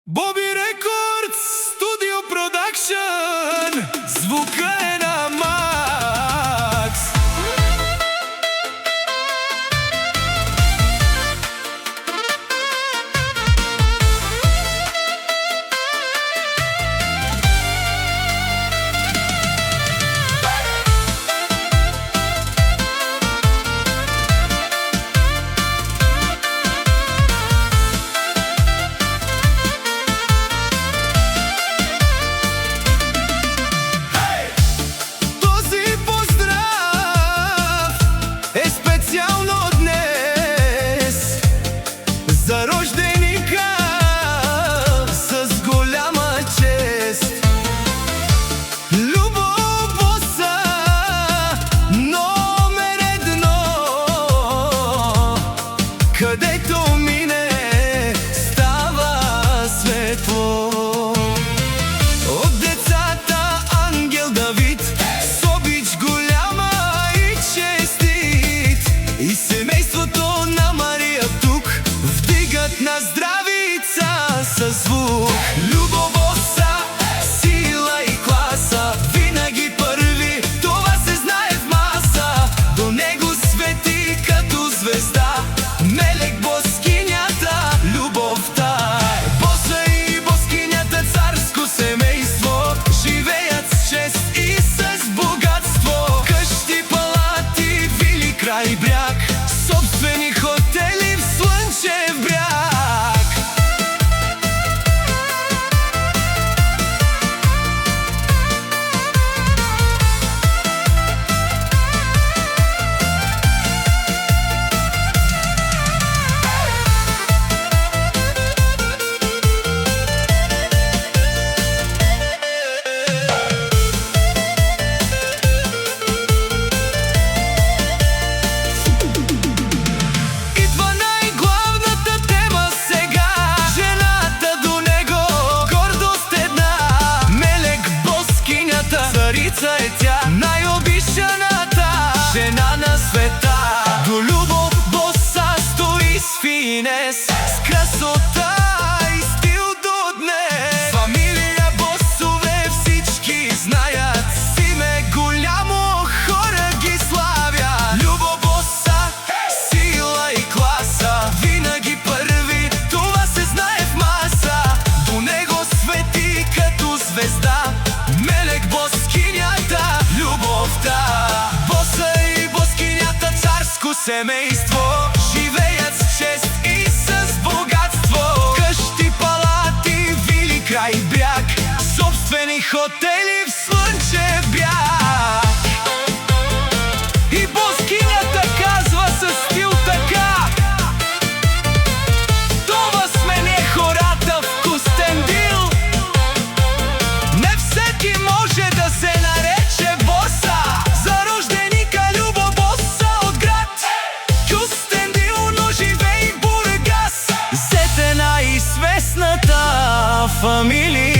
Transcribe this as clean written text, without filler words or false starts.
Боби Рекордс, студио продакшн, звука е на макс. За рожденика с голяма чест, Любов Боса номер едно, където мине става светло. От децата Ангел Давид, с обич голяма и честит, и семейството на Мария тук вдигат на здравица със звук. Любов Боса, сила и класа, винаги първи, това се знае в маса. До него свети като звезда Мелек Боскинята, любовта. Боса и Боскинята, царско семейство, живеят с чест и с богатство. Къщи, палати, вили край бряг, собствени хотели в слънчев бряг. Царица е тя, най-обичаната жена на света. До Любов Боса стои с финес, с красота и стил до днес. Фамилия Босове всички знаят, с име голямо хора ги славят. Любов Боса, сила и класа, винаги първи, това се знае в маса. До него свети като звезда Мелек Боскинята, любовта. Боса и Боскинята, царско семейство, живеят с чест и с богатство. Къщи, палати, вили край бряг, собствени хотели в слънчев бряг. И Боскинята казва със стил така: това сме ние хората в Кюстендил. Не всеки може да се нарече Боса. За рожденика Любов Боса от град Кюстендил, но живей в Бургас. Зете най-известната фамилия